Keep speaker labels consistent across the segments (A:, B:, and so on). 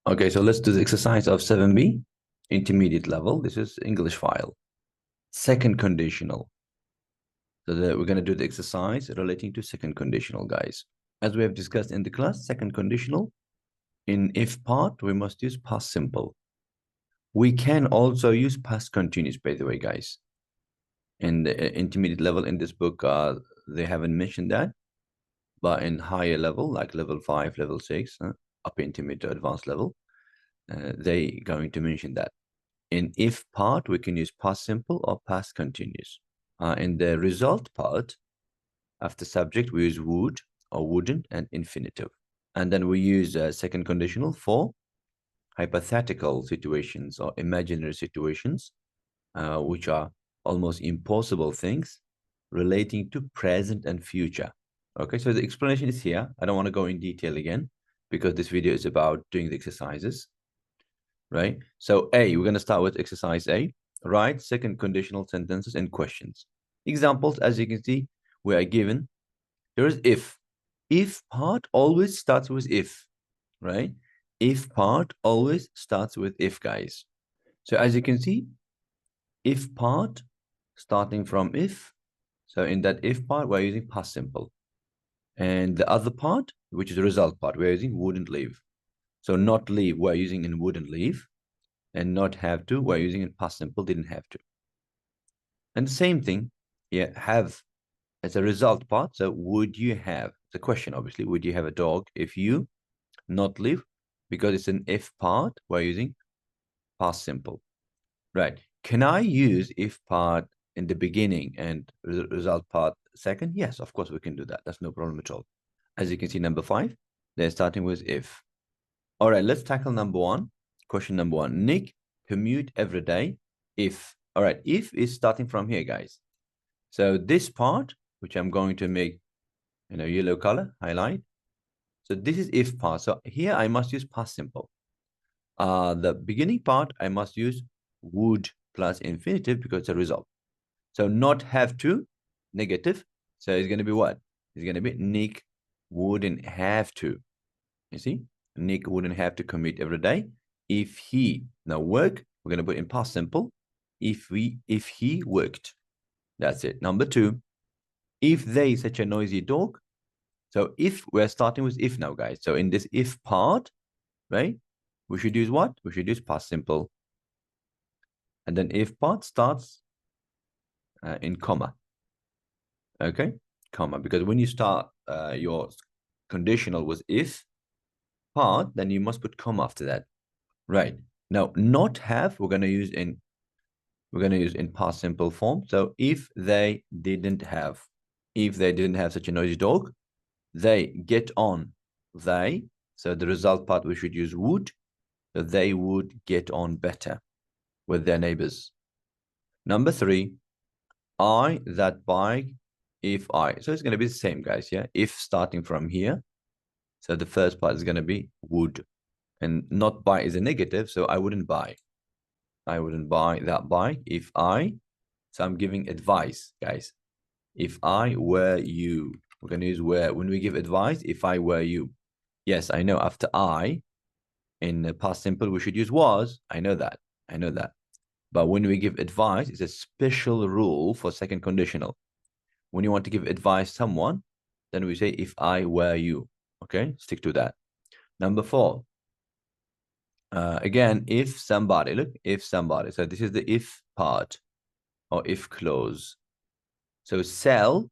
A: Okay, so let's do the exercise of 7B, intermediate level. This is English file. Second conditional. So we're going to do the exercise relating to second conditional, guys. As we have discussed in the class, second conditional, in if part, we must use past simple. We can also use past continuous, by the way, guys. In the intermediate level in this book, they haven't mentioned that. But in higher level, like level 5, level 6, upper intermediate to advanced level, they going to mention that. In if part, we can use past simple or past continuous. In the result part, after subject, we use would or wouldn't and infinitive. And then we use second conditional for hypothetical situations or imaginary situations, which are almost impossible things relating to present and future. Okay, so the explanation is here. I don't want to go in detail again because this video is about doing the exercises, right? So A, we're going to start with exercise A. Write second conditional sentences and questions. Examples, as you can see, we are given. There is if. If part always starts with if, right? If part always starts with if, guys. So as you can see, if part starting from if. So in that if part, we're using past simple. And the other part, which is the result part, we're using wouldn't leave. So not leave, we're using in wouldn't leave. And not have to, we're using in past simple, didn't have to. And the same thing, yeah, have as a result part. So would you have, the question obviously, would you have a dog if you not live? Because it's an if part, we're using past simple. Right. Can I use if part in the beginning and result part second? Yes, of course we can do that. That's no problem at all. As you can see, number 5, they're starting with if. All right, let's tackle number 1. Question number 1. Nick commute every day if. All right, if is starting from here, guys. So this part, which I'm going to make yellow color, highlight. So this is if part. So here I must use past simple. The beginning part, I must use would plus infinitive because it's a result. So not have to, negative. So it's going to be what? It's going to be Nick wouldn't have to. You see? Nick wouldn't have to commute every day. If he, now work, we're going to put in past simple. If he worked. That's it. Number 2, if they such a noisy dog. So if we're starting with if now, guys. So in this if part, right? We should use what? We should use past simple. And then if part starts in comma. Okay, comma. Because when you start your conditional with if part, then you must put comma after that. Right. Now, not have, we're going to use in past simple form. So if they didn't have such a noisy dog, they get on, they. So the result part, we should use would. So they would get on better with their neighbors. Number 3, I that bike, if I. So it's going to be the same, guys, yeah? If starting from here. So the first part is going to be would. And not buy is a negative, so I wouldn't buy. I wouldn't buy that bike if I. So I'm giving advice, guys. If I were you. We're going to use were. When we give advice, if I were you. Yes, I know after I, in the past simple, we should use was. I know that. I know that. But when we give advice, it's a special rule for second conditional. When you want to give advice to someone, then we say, if I were you. Okay, stick to that. Number 4. Again, if somebody, look, if somebody. So this is the if part or if clause. So sell,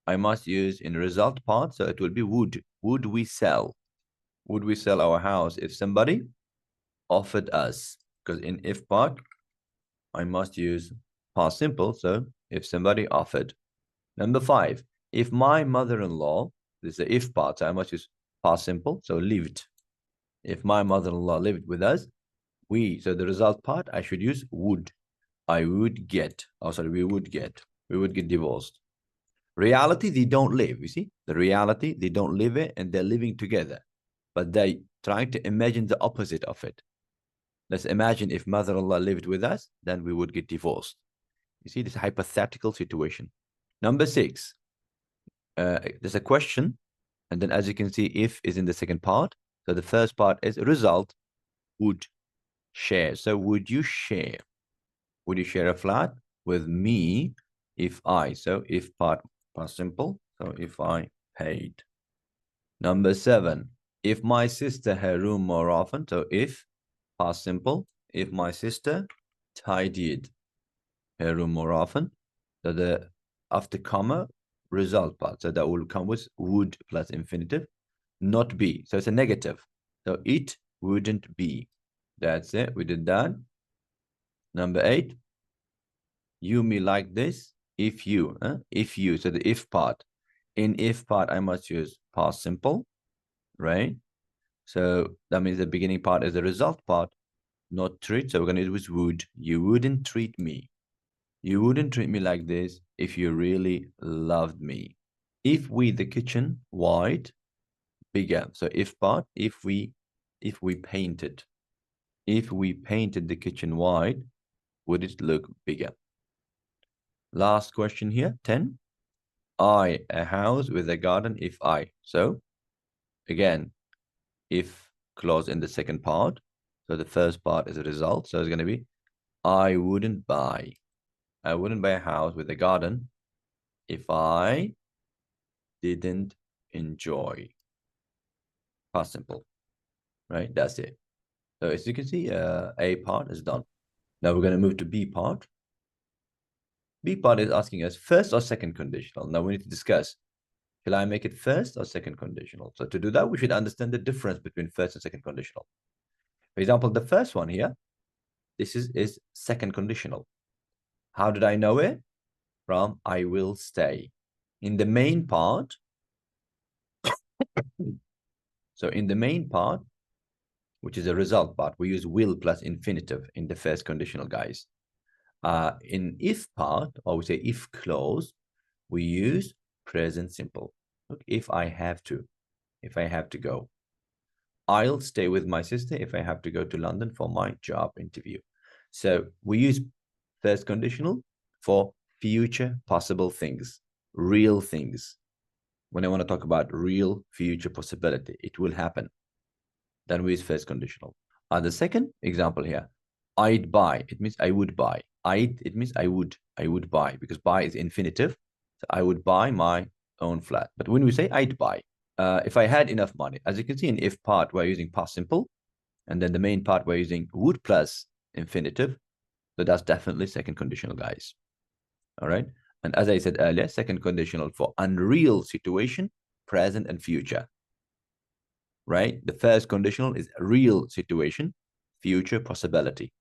A: I must use in result part. So it will be would. Would we sell? Would we sell our house if somebody offered us? Because in if part, I must use past simple. So if somebody offered. Number 5, if my mother-in-law, this is the if part, so I must use past simple. So lived. If my mother-in-law lived with us, so the result part, I should use would. I would get, we would get divorced. Reality, they don't live, you see? The reality, they don't live it and they're living together. But they try to imagine the opposite of it. Let's imagine if mother-in-law lived with us, then we would get divorced. You see, this hypothetical situation. Number 6, there's a question. And then as you can see, if is in the second part. So the first part is result. Would. Share. So would you share? Would you share a flat with me if I? So if part past simple. So if I paid. Number 7. If my sister her room more often. So if past simple. If my sister tidied her room more often. So the after comma result part. So that will come with would plus infinitive, not be. So it's a negative. So it wouldn't be. That's it. We did that. Number 8. You me like this if you. If you. So the if part. In if part, I must use past simple, right? So that means the beginning part is the result part, not treat. So we're going to use would. You wouldn't treat me. You wouldn't treat me like this if you really loved me. If we the kitchen wide, bigger. So if part, if we painted. If we painted the kitchen wide, would it look bigger? Last question here, 10. I, a house with a garden if I. So again, if clause in the second part. So the first part is a result. So it's going to be, I wouldn't buy. I wouldn't buy a house with a garden if I didn't enjoy. Past simple, right? That's it. So as you can see, A part is done. Now we're going to move to B part. B part is asking us first or second conditional. Now we need to discuss, shall I make it first or second conditional? So to do that, we should understand the difference between first and second conditional. For example, the first one here, this is second conditional. How did I know it? From I will stay. In the main part, so in the main part, which is a result part, we use will plus infinitive in the first conditional, guys. In if part, or we say if clause, we use present simple. Look, if I have to go. I'll stay with my sister if I have to go to London for my job interview. So we use first conditional for future possible things, real things. When I want to talk about real future possibility, it will happen. Then we use first conditional. The second example here, I'd buy. It means I would buy. It means I would buy, because buy is infinitive. So I would buy my own flat. But when we say I'd buy, if I had enough money, as you can see in if part, we're using past simple. And then the main part, we're using would plus infinitive. So that's definitely second conditional, guys. All right. And as I said earlier, second conditional for unreal situation, present and future. Right? The first conditional is real situation, future possibility.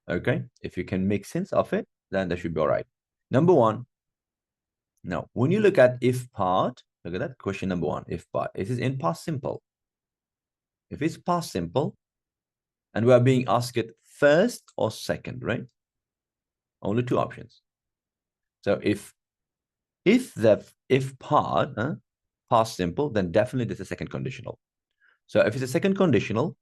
A: Okay? If you can make sense of it, then that should be all right. Number 1. Now, when you look at if part, look at that question number 1, if part. It is in past simple. If it's past simple, and we are being asked it first or second, right? Only 2 options. So if part, past simple, then definitely this is a second conditional. So if it's a second conditional,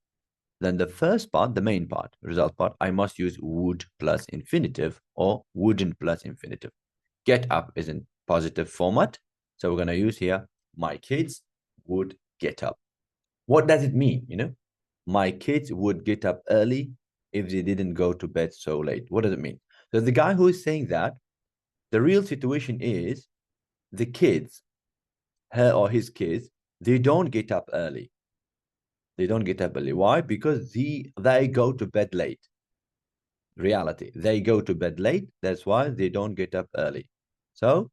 A: then the first part, the main part, result part, I must use would plus infinitive or wouldn't plus infinitive. Get up is in positive format. So we're going to use here, my kids would get up. What does it mean? You know, my kids would get up early if they didn't go to bed so late. What does it mean? So the guy who is saying that, the real situation is the kids, her or his kids, they don't get up early. They don't get up early. Why? Because they go to bed late. Reality. They go to bed late. That's why they don't get up early. So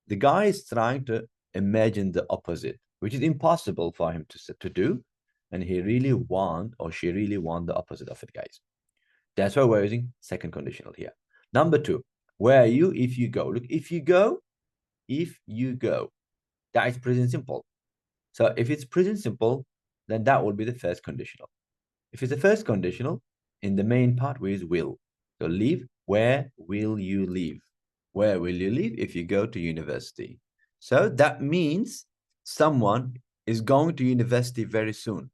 A: the guy is trying to imagine the opposite, which is impossible for him to do. And he really want, or she really want the opposite of it, guys. That's why we're using second conditional here. Number 2, where are you if you go? Look, if you go, that is present simple. So if it's present simple, then that will be the first conditional. If it's the first conditional, in the main part, we use will. So leave, where will you live? Where will you live if you go to university? So that means someone is going to university very soon.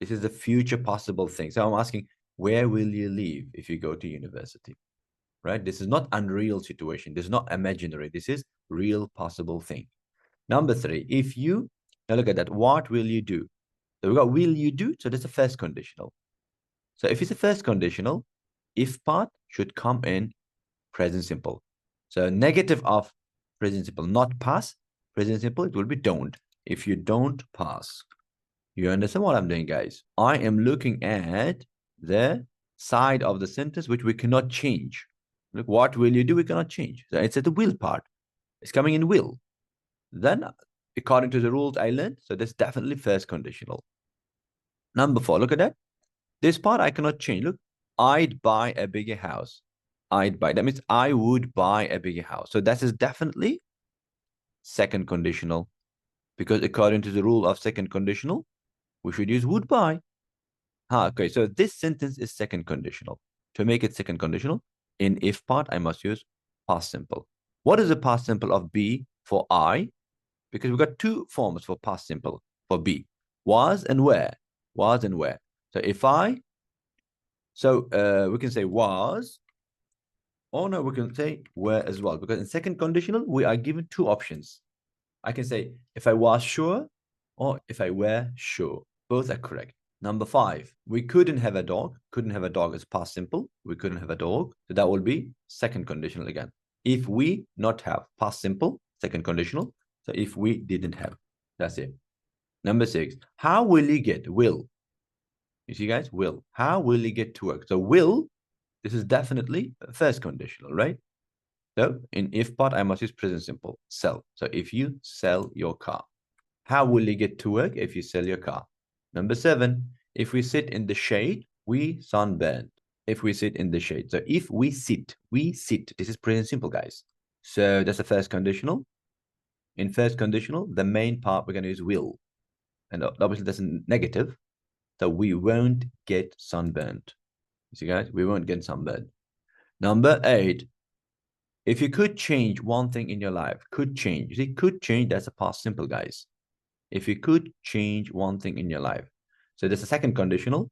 A: This is the future possible thing. So I'm asking, where will you live if you go to university? Right? This is not unreal situation. This is not imaginary. This is real possible thing. Number 3, if you, now look at that. What will you do? So we got will you do? So that's the first conditional. So if it's a first conditional, if part should come in present simple. So negative of present simple, not pass. Present simple, it will be don't. If you don't pass. You understand what I'm doing, guys? I am looking at the side of the sentence which we cannot change. Look, what will you do? We cannot change. So it's at the will part. It's coming in will. Then, according to the rules I learned, so that's definitely first conditional. Number 4, look at that. This part I cannot change. Look, I'd buy a bigger house. I'd buy. That means I would buy a bigger house. So that is definitely second conditional. Because according to the rule of second conditional, we should use would buy. Okay, so this sentence is second conditional. To make it second conditional, in if part, I must use past simple. What is the past simple of be for I? Because we've got two forms for past simple for be. Was and were. Was and were. So if I, we can say was, or no, we can say were as well. Because in second conditional, we are given two options. I can say if I was sure or if I were sure. Both are correct. Number 5, we couldn't have a dog. Couldn't have a dog is past simple. We couldn't have a dog. So that will be second conditional again. If we not have, past simple, second conditional. So if we didn't have, that's it. Number 6, how will you get? Will. You see, guys, will. How will you get to work? So will, this is definitely first conditional, right? So in if part, I must use present simple, sell. So if you sell your car, how will you get to work if you sell your car? Number 7, if we sit in the shade, we sunburn. If we sit in the shade. So if we sit. This is present simple, guys. So that's the first conditional. In first conditional, the main part we're going to use will. And obviously that's a negative. So we won't get sunburned. You see, guys, we won't get sunburned. Number 8, if you could change one thing in your life, could change. You see, could change, that's a past simple, guys. If you could change one thing in your life. So there's a second conditional.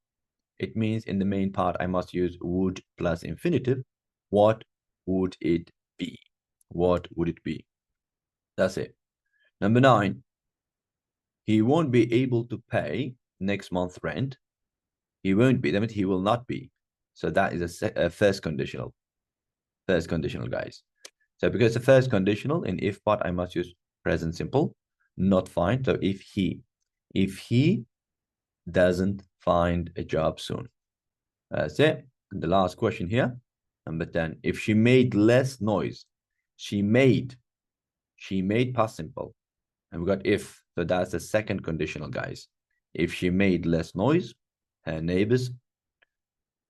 A: It means in the main part, I must use would plus infinitive. What would it be? What would it be? That's it. Number 9, he won't be able to pay next month's rent. He won't be. That means he will not be. So that is a first conditional. First conditional, guys. So because the first conditional in if part, I must use present simple, not find. So if he doesn't find a job soon. That's it. And the last question here, number 10. If she made less noise, she made past simple. And we got if. So that's the second conditional, guys. If she made less noise, her neighbors,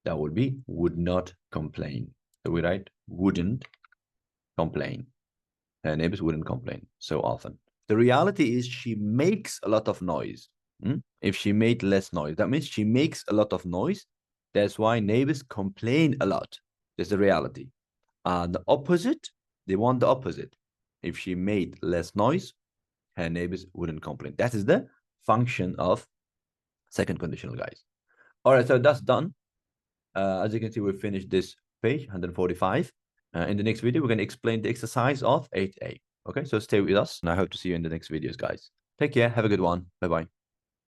A: that would be would not complain. So we write wouldn't complain. Her neighbors wouldn't complain so often. The reality is she makes a lot of noise. If she made less noise, that means she makes a lot of noise. That's why neighbors complain a lot. That's the reality. The opposite, they want the opposite. If she made less noise, her neighbors wouldn't complain. That is the function of second conditional, guys. All right, so that's done. As you can see, we finished this page 145. In the next video, we're going to explain the exercise of 8a. Okay, so stay with us, and I hope to see you in the next videos, guys. Take care. Have a good one. Bye-bye.